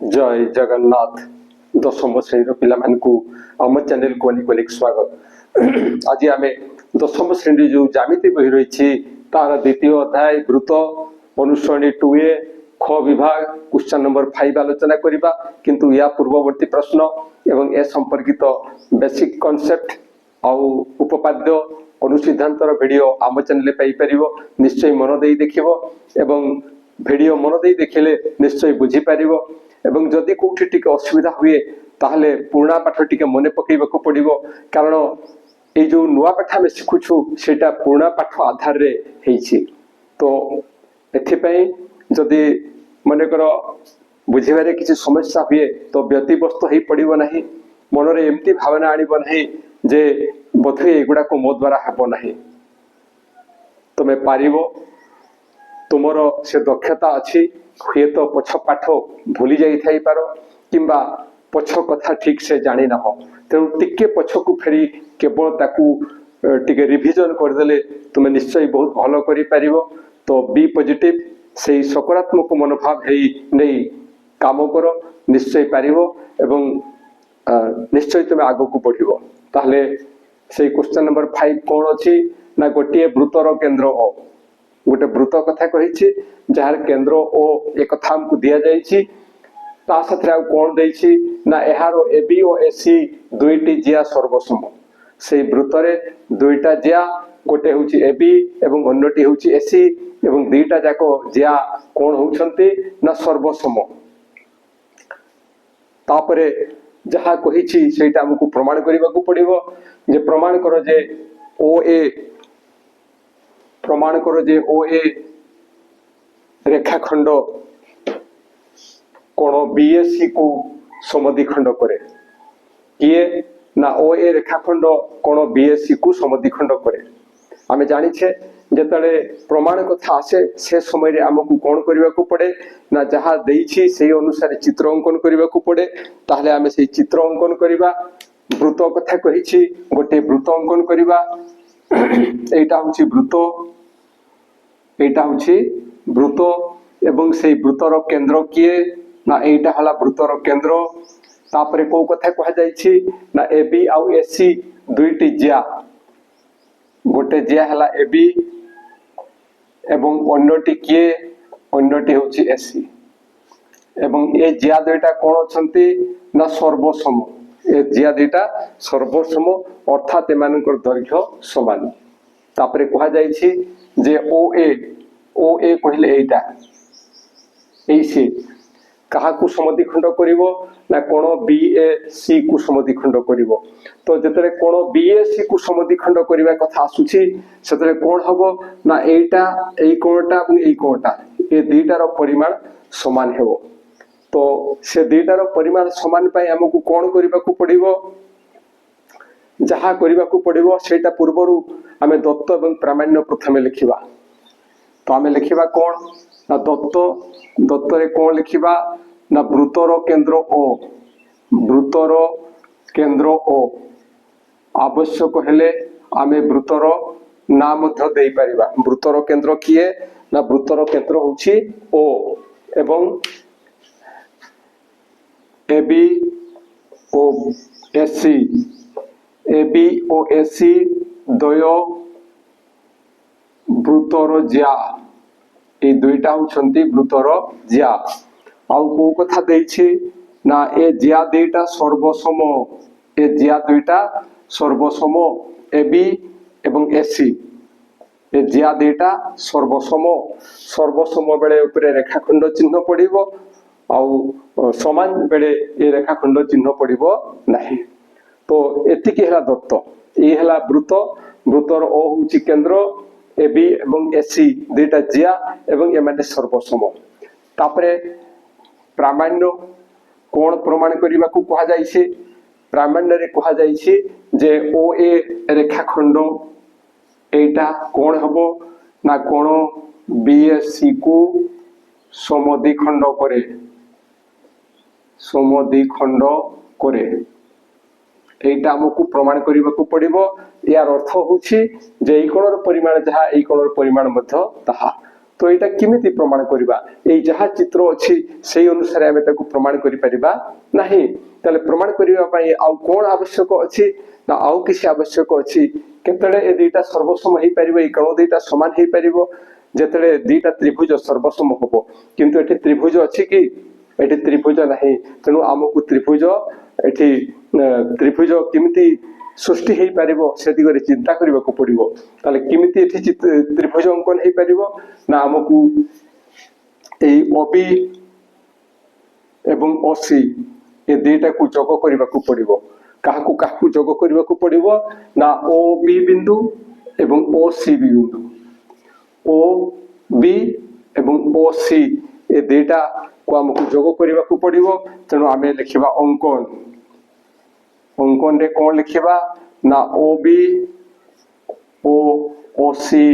जय जगन्नाथ दशम श्रेणी पिला आम चैनल को अनेक स्वागत। आज आम दशम श्रेणी जो जामिति बही रही तार द्वितीय अध्याय वृत्त अनुश्रेणी 2A ख विभाग क्वेश्चन नंबर 5 आलोचना करबा। किंतु या पूर्ववर्ती प्रश्न एवं ए संपर्कित बेसिक कॉन्सेप्ट आउ उपपाद्य अनुसिद्धांतर वीडियो आम चैनल पाई परिबो। निश्चय मन देई देखिबो एवं वीडियो मन देई देखिले निश्चय बुझी पारिबो। एवं जदि कोठी टिके असुविधा हुए ताहले पुराना पाठ टिके मने पकेइबाकू पड़िबो, कारण ए जो नुआ पाठ आमे शिखुछु सेटा पुराना पाठ आधार रे हेइछि। तो एथिपई जदि मने करो बुझिबारे किछि समस्या हुए तो व्यतिव्यस्त हेइ पड़िबो नाही, मनरे एमती भावना आनिबो नाही जे बोधे एगुडा को मो द्वारा हेबो नाही। तमे पारिबो, तुमर से दक्षता अच्छी हुए तो पछ पाठ भूली जाई पारो किंबा पछ कथा ठीक से जानी ना हो, तेणु टिके पछ को फेरी केवल ताकू टिके रिविजन करदेले तुम निश्चय बहुत भल करि पारिबो। तो बी पॉजिटिव से सकारात्मक मनोभाव हेई नहीं काम करो, निश्चय पारिबो एवं निश्चय तुम आगो को बढ़िबो। ताहले से क्वेश्चन नंबर 5 कोन अछि ना गोटे वृत्तर केंद्र ओ गोटे वृत्त कथा कही जार केंद्र ओ एक कथा हमको दिया जाइछि। ता साथे आ कोन देइछि ना एहार एबी ओ एसी दुईटी जिया सर्वसम। से वृत्त रे दुईटा जिया गोटे होउछि एबी एवं अन्यटी होउछि एसी एवं दुईटा जाको जिया कोन होउछन्ति ना सर्वसम। तापरे जहा कहिछि सेटा हमको प्रमाण करिबाकू पड़िबो। जे प्रमाण करो जे ओ ए प्रमाण करो जे ओ ए रेखाखंड कोण बीएससी को समद्विखंड करे। किए ना ओ ए रेखाखंड कोण बीएससी को समद्विखंड करे। आमे जानि छे जेतले प्रमाण कथा आसे से समय रे हमकु कोन करिबाकू पड़े ना जहा देइछि सेही अनुसार चित्र अंकन करिबाकू पड़े। ताहले आमे सेही चित्र अंकन करिबा। वृत्त कथा कहिछि गोटे वृत्त अंकन करिबा। एटा होछि वृत्त, एटा होछि वृत्त एवं से वृत्तर केंद्र किए ना एटा हला वृत्तर केंद्र। तापरे को कथा कहा जाइछि ना एबी आउ एसी दुईटी जिया, गोटे जिया हला एबी एवं अन्यटी किए अन्यटी होछि एसी एवं ए जिया दुईटा कोन अछंती ना सर्वसम। ए जिया दुईटा सर्वसम अर्थात एमानकर दैर्घ्य समान। तापरे कहा जाइछि जे ओ ए कहले एटा एसी कहा को समद्विखंड करिवो ना कोण बी ए सी को समद्विखंड करिवो। तो जेतरे कोण बी ए सी को समद्विखंड करिवा कथा आसुछि सेतरे कोण हबो ना एटा एई कोणटा और एई कोणटा ए दुईटार परिमाण समान हेबो। तो से दुईटार परिमाण समान पई हमकु कोण करिबाकू पड़िवो, जहा करिबाकू पड़िवो सेटा पूर्वरु आमे दत्त एवं प्रामाण्य प्रथमे लिखिबा। तो आमे लिखिबा कोण ना दत्त रे कोण लिखिबा ना वृत्तर केंद्र ओ, वृत्तर केंद्र ओ। आवश्यक हेले आमे वृत्तर ना मध्य देई परिबा। वृत्तर केंद्र किए ना वृत्तर केंद्र होछि ओ एवं एबी ओ एसी, एबी ओ एसी द्वय वृत्तर जिया, ए दुईटा होछंती वृत्तर जिया। आउ को कथा देइछि ना ए जिया दुईटा सर्वसम, ए जिया दुईटा सर्वसम एबी एवं एसी। ए जिया दुईटा सर्वसम, सर्वसम बेले ऊपर रेखाखंड चिन्ह पड़िबो आउ समान बेले ए रेखाखंड चिन्ह पड़िबो नाही। तो एतिकी हला दत्त, ए हला वृत्त, वृत्तर ओ होछि केंद्र, एबी एवं एसी दुईटा जिया एवं एमाने सर्वसम। तापरे प्रामाण्य कोण प्रमाण करिबा को कहा जाइछि। प्रामाण्य रे कहा जाइछि जे ओ ए रेखाखंड एटा कोण हबो ना कोण बीएससी को समद्विखंड करे, समद्विखंड करे। एटा हमकु प्रमाण करिबाकू पड़िबो। यार अर्थ होछि जे एई कोणर परिमाण जहा एई कोणर परिमाण मध्य ताहा। तो एटा किमिति प्रमाण करिबा एई जहा चित्र अछि सेई अनुसार आमे ताको प्रमाण करि परिबा नाही तले प्रमाण करिबा पई आउ कोन आवश्यक अछि ना आउ किसी आवश्यक अछि केतले ए दुईटा सर्वसम हेई परिबो ए कोन दुईटा समान हेई परिबो जेतले दुईटा त्रिभुज सर्वसम होबो किंतु एठी त्रिभुज अछि कि एठी त्रिभुज नाही तेनु आमकु त्रिभुज एठी त्रिभुज किमिति सृष्टि हेई परिबो से दिगरे चिंता करिबा को पड़िबो ताले किमिति एठी त्रिभुज अंकन हेई परिबो ना आमकु एई ओबी एवं ओसी ए दुईटा को जोग करिबा को पड़िबो काहाकु काहाकु जोग करिबा को पड़िबो ना ओ बी बिंदु एवं ओ सी बिंदु ओ बी एवं ओ सी ए दुईटा को आमकु जोग करिबा को पड़िबो तेनु आमे लिखिबा अंकन अंकन रे कोन लिखिबा ना ओ बी ओ ओ सी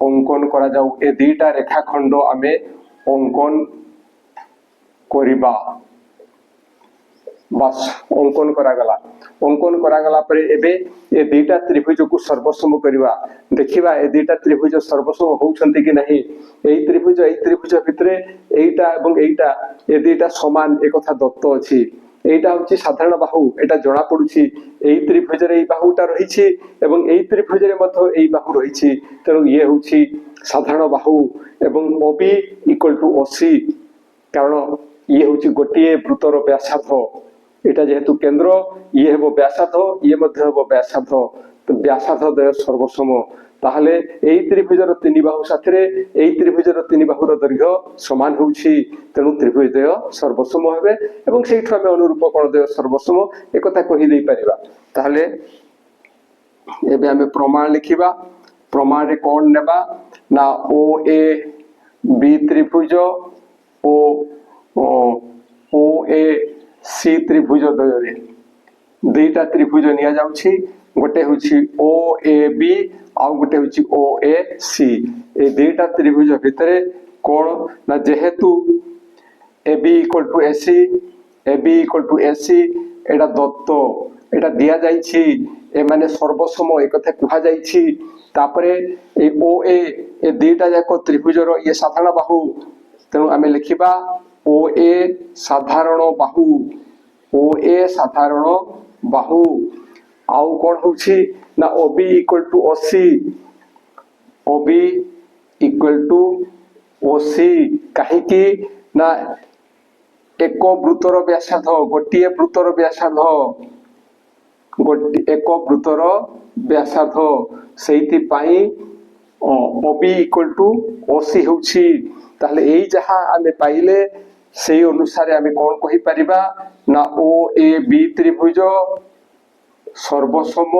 अंकन करा जाऊ ए दुईटा रेखाखंड आमे अंकन करिबा बस अंकन करा गला परे एबे ए दुईटा त्रिभुज को सर्वसम करिबा देखिबा ए दुईटा त्रिभुज सर्वसम होउछंती कि नहीं एई त्रिभुज भितरे एईटा एवं एईटा ए दुईटा समान एक कथा दत्त अछि एईटा होछि साधारण बाहु एटा जणा पडुछि एई त्रिभुज रे एई बाहुटा रहिछि एवं एई त्रिभुज रे मध्य एई बाहु रहिछि तेनु ये होछि साधारण बाहु एवं ओबी इक्वल टू ओसी कारण ये होछि गोटिए वृत्तर व्यासार्ध एटा जेहेतु केंद्र ये हेबो व्यासार्ध ये मध्य हेबो व्यासार्ध तो व्यासार्ध द्वय सर्वसम ताहले एई त्रिभुजर तीन बाहु साथरे एई त्रिभुजर तीन बाहुर दैर्घ्य समान होउछि तेनु त्रिभुज द्वय सर्वसम हेबे एवं सेइठु आमे अनुरूप कोण द्वय सर्वसम एकता कहि देई परिबा ताहले एबे आमे प्रमाण लिखिबा प्रमाण रे कोण नेबा ना ओ ए बी त्रिभुज ओ ए सी त्रिभुज द्वय दुईटा त्रिभुज निया जाउछि गोटे होछि ओ ए बी आउ गोटे होछि ओ ए सी ए दुईटा त्रिभुज भितरे कोण ना जेहेतु ए बी इक्वल टू ए सी एटा दत्त एटा दिया जाइछि ए माने सर्वसम एक कथा कुहा जाइछि तापरे ए ओ ए दुईटा जाको त्रिभुजर ये साधारण बाहु तेनु आमे लिखिबा ओ ए साधारण बाहु आउ कोन होछि ना ओबी इक्वल टू ओसी काहे कि ना एक वृत्तर व्यासार्ध गोटिए वृत्तर व्यासार्ध सेइति पाई ओबी इक्वल टू ओसी होछि ताहले एई जहा आमे पाइले सेई अनुसार आमे कोन कहि परिबा ना ओ ए बी त्रिभुज सर्वसम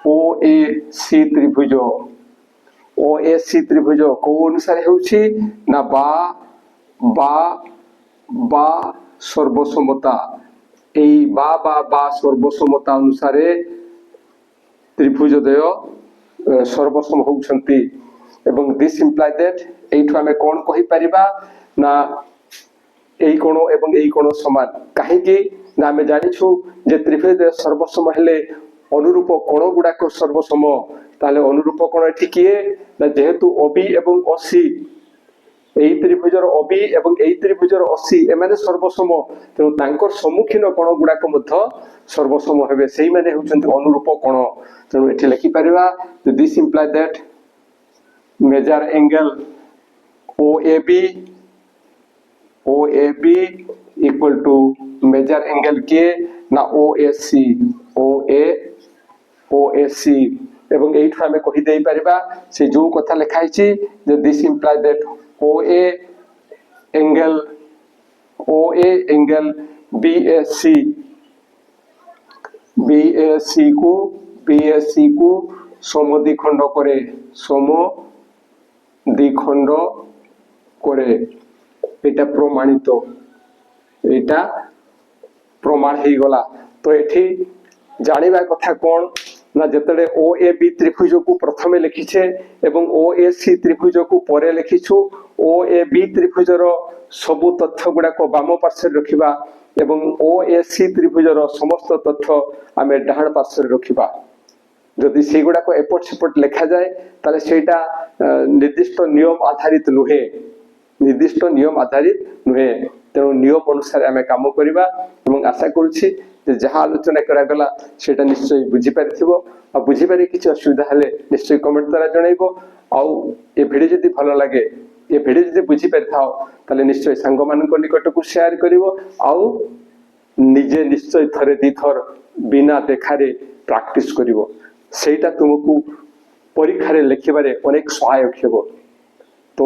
ओ ए सी त्रिभुज को अनुसार होउछि ना बा सर्वसमता एई बा सर्वसमता अनुसार त्रिभुज द्वय सर्वसम होउछंती एवं दिस इम्प्लाई दैट एइठु आमे कोन कहि परिबा ना एई कोण एवं एई कोण समान काहे कि ना आमे जानिछु जे त्रिभुज सर्वसम हेले अनुरूप कोण गुडा को सर्वसम ताले अनुरूप कोण एठी किए ना जेहेतु ओबी एवं ओसी एई त्रिभुजर ओबी एवं एई त्रिभुजर ओसी एमाने सर्वसम तेनु तांकर सम्मुखीन कोण गुडा को मध्य सर्वसम हेबे सेई माने होचंती अनुरूप कोण तेनु एठी लिखि परिबा this imply that major angle OAB equal to major angle के ना OAC एवं एइठु आमे कहि देई परिबा से जो कथा लिखाइ छि जे this imply that OA angle BAC को समद्विखंड करे एटा प्रमाणित एटा प्रमाण हे गला तो एठी जानिबा कथा कोन ना जतले OAB त्रिभुज को प्रथमे लिखिछे एवं OAC त्रिभुज को परे लिखिछु OAB त्रिभुजर सब तथ्य गुडा को बाम पार्श्व रखिबा एवं OAC त्रिभुजर समस्त तथ्य आमे डाहाण पार्श्व रखिबा जदि से गुडा को एपट सेपट लिखा जाए ताले सेटा ନିର୍ଦ୍ଦିଷ୍ଟ ନିୟମ ଆଧାରିତ ନୁହେଁ, ନିର୍ଦ୍ଦିଷ୍ଟ ନିୟମ ଆଧାରିତ ନୁହେଁ। ତେଣୁ ନିୟମ ଅନୁସାରେ ଆମେ କାମ କରିବା ଏବଂ ଆଶା କରୁଛି ଯେ ଯାହା ଆଲୋଚନା କରାଗଲା ସେଇଟା ନିଶ୍ଚୟ ବୁଝିପାରିଥିବ। ଆଉ ବୁଝିପାରି କିଛି ଅସୁବିଧା ହେଲେ ନିଶ୍ଚୟ କମେଣ୍ଟ ଦ୍ୱାରା ଜଣାଇବ। ଆଉ ଏ ଭିଡ଼ିଓ ଯଦି ଭଲ ଲାଗେ, ଏ ଭିଡ଼ିଓ ଯଦି ବୁଝିପାରିଥାଅ ତାହେଲେ ନିଶ୍ଚୟ ସାଙ୍ଗମାନଙ୍କ ନିକଟକୁ ସେୟାର କରିବ। ଆଉ ନିଜେ ନିଶ୍ଚୟ ଥରେ ଦିଥର ବିନା ଦେଖାରେ ପ୍ରାକ୍ଟିସ କରିବ। ସେଇଟା ତୁମକୁ ପରୀକ୍ଷାରେ ଲେଖିବାରେ ଅନେକ ସହାୟକ ହେବ। ତ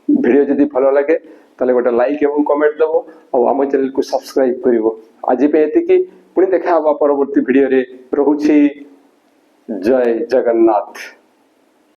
ଭିଡ଼ିଓ ଯଦି ଭଲ ଲାଗେ ତାହେଲେ ଗୋଟେ ଲାଇକ୍ ଏବଂ କମେଣ୍ଟ ଦେବ ଆଉ ଆମ ଚ୍ୟାନେଲକୁ ସବସ୍କ୍ରାଇବ କରିବ। ଆଜି ପାଇଁ ଏତିକି, ପୁଣି ଦେଖା ହେବା ପରବର୍ତ୍ତୀ ଭିଡ଼ିଓରେ। ରହୁଛି। ଜୟ ଜଗନ୍ନାଥ।